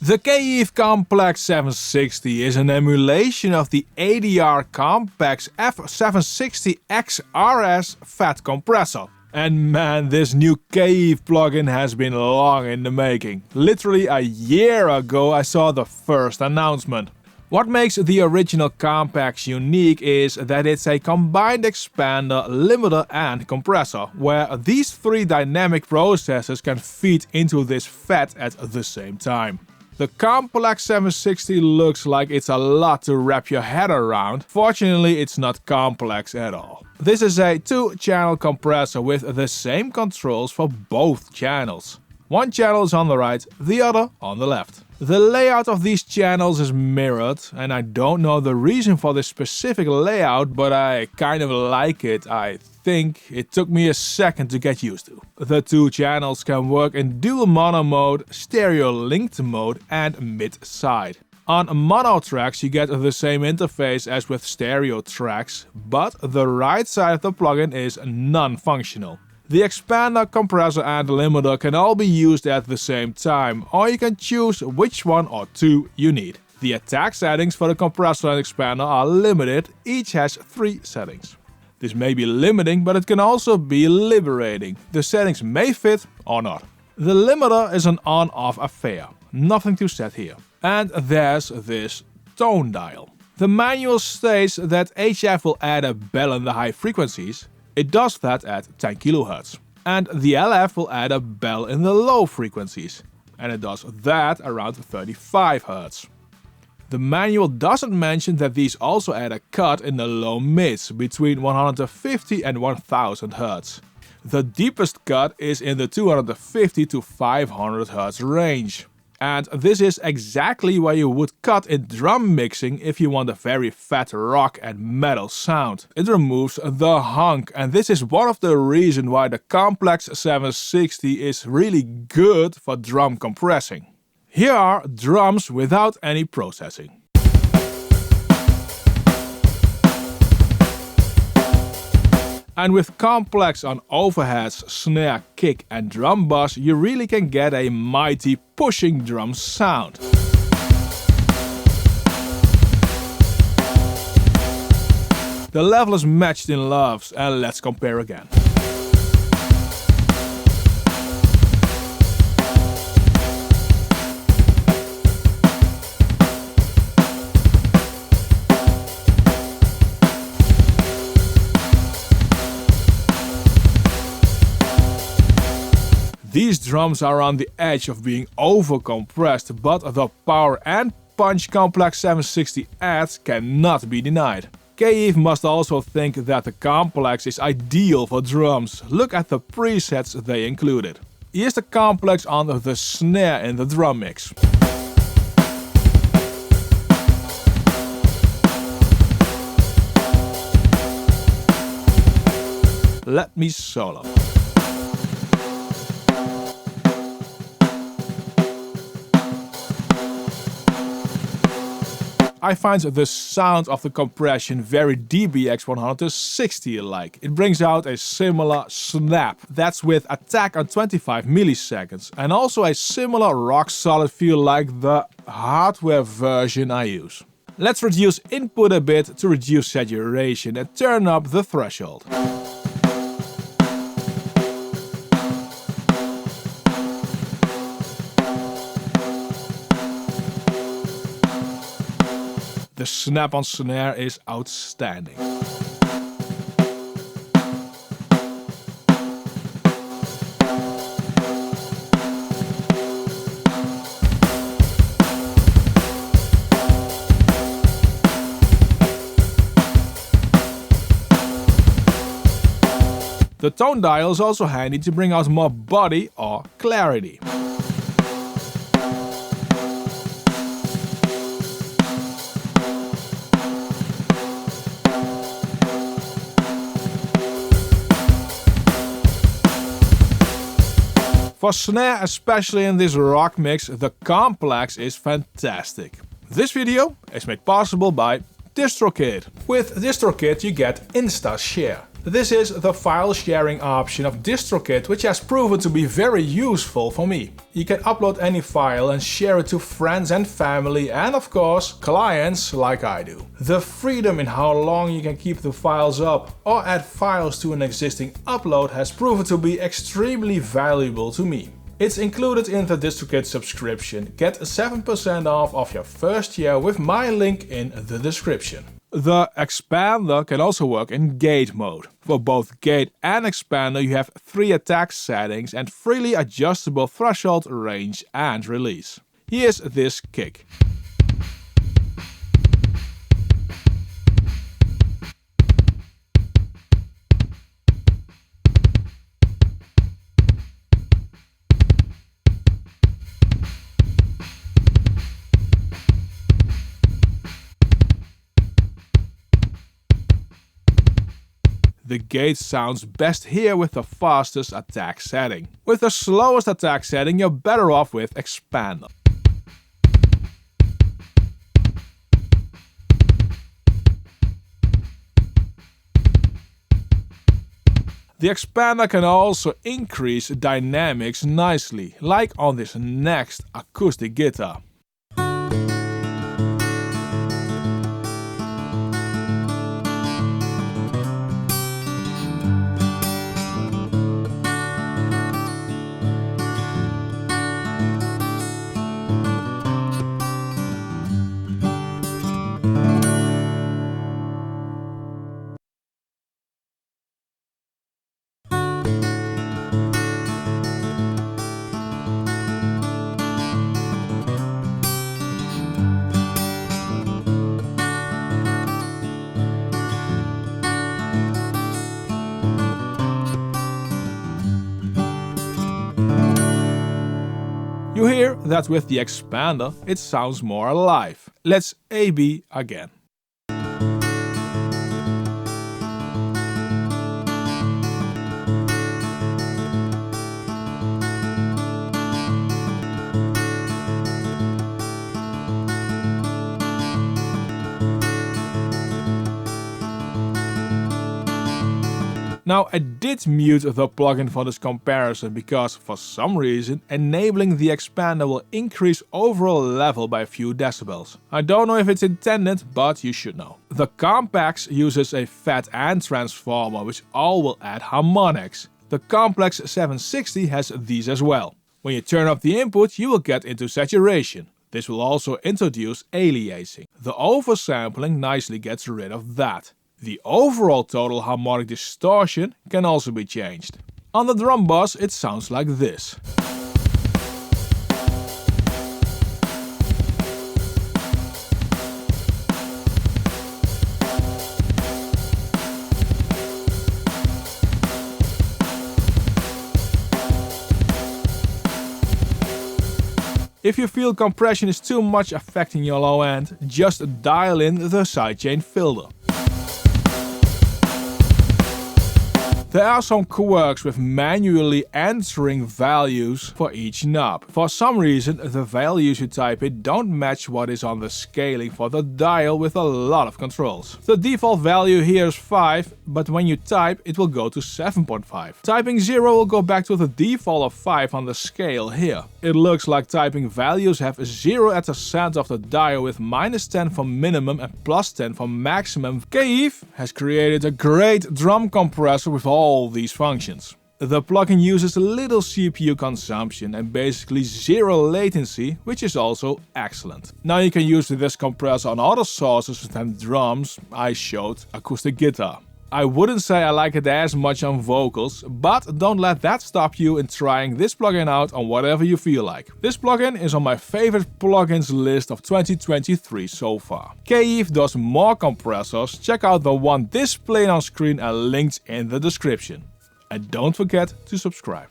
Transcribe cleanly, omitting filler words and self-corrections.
The KIIVE Complexx 760 is an emulation of the ADR Compex F760X RS Fat Compressor. And man, this new KIIVE plugin has been long in the making. Literally a year ago I saw the first announcement. What makes the original Compex unique is that it's a combined expander, limiter and compressor, where these three dynamic processes can feed into this FET at the same time. The Complexx 760 looks like it's a lot to wrap your head around. Fortunately, it's not complex at all. This is a 2-channel compressor with the same controls for both channels. One channel is on the right, the other on the left. The layout of these channels is mirrored, and I don't know the reason for this specific layout, but I kind of like it. I think it took me a second to get used to. The 2 channels can work in dual mono mode, stereo linked mode and mid-side. On mono tracks you get the same interface as with stereo tracks, but the right side of the plugin is non-functional. The expander, compressor and limiter can all be used at the same time, or you can choose which one or 2 you need. The attack settings for the compressor and expander are limited, each has 3 settings. This may be limiting, but it can also be liberating. The settings may fit or not. The limiter is an on-off affair, nothing to set here. And there's this tone dial. The manual states that HF will add a bell in the high frequencies. It does that at 10 kHz. And the LF will add a bell in the low frequencies. And it does that around 35 Hz. The manual doesn't mention that these also add a cut in the low mids between 150 and 1000 Hz. The deepest cut is in the 250 to 500 Hz range. And this is exactly where you would cut in drum mixing if you want a very fat rock and metal sound. It removes the hunk, and this is one of the reasons why the Complexx 760 is really good for drum compressing. Here are drums without any processing. And with Complexx on overheads, snare, kick and drum bass, you really can get a mighty pushing drum sound. The level is matched in loves, and let's compare again. These drums are on the edge of being over-compressed, but the power and punch Complexx 760 adds cannot be denied. KIIVE must also think that the Complexx is ideal for drums. Look at the presets they included. Here's the Complexx on the snare in the drum mix. Let me solo. I find the sound of the compression very DBX 160-like. It brings out a similar snap. That's with attack on 25 milliseconds. And also a similar rock-solid feel like the hardware version I use. Let's reduce input a bit to reduce saturation and turn up the threshold. The snap on snare is outstanding. The tone dial is also handy to bring out more body or clarity. For snare, especially in this rock mix, the Complexx is fantastic. This video is made possible by DistroKid. With DistroKid you get Insta Share. This is the file sharing option of DistroKid, which has proven to be very useful for me. You can upload any file and share it to friends and family and of course clients like I do. The freedom in how long you can keep the files up or add files to an existing upload has proven to be extremely valuable to me. It's included in the DistroKid subscription. Get 7% off of your first year with my link in the description. The expander can also work in gate mode. For both gate and expander you have 3 attack settings and freely adjustable threshold, range and release. Here's this kick. The gate sounds best here with the fastest attack setting. With the slowest attack setting you're better off with expander. The expander can also increase dynamics nicely, like on this next acoustic guitar. You hear that with the expander it sounds more alive. Let's A/B again. Now I did mute the plugin for this comparison because for some reason enabling the expander will increase overall level by a few decibels. I don't know if it's intended, but you should know. The Compex uses a fat end transformer which all will add harmonics. The Complexx 760 has these as well. When you turn up the input you will get into saturation. This will also introduce aliasing. The oversampling nicely gets rid of that. The overall total harmonic distortion can also be changed. On the drum bus it sounds like this. If you feel compression is too much affecting your low end, just dial in the sidechain filter. There are some quirks with manually entering values for each knob. For some reason the values you type in don't match what is on the scaling for the dial with a lot of controls. The default value here is 5, but when you type it will go to 7.5. Typing 0 will go back to the default of 5 on the scale here. It looks like typing values have 0 at the center of the dial with -10 for minimum and +10 for maximum. KIIVE has created a great drum compressor with all these functions. The plugin uses little CPU consumption and basically 0 latency, which is also excellent. Now you can use this compressor on other sources than drums. I showed acoustic guitar. I wouldn't say I like it as much on vocals, but don't let that stop you in trying this plugin out on whatever you feel like. This plugin is on my favorite plugins list of 2023 so far. KIIVE does more compressors, check out the one displayed on screen and linked in the description. And don't forget to subscribe.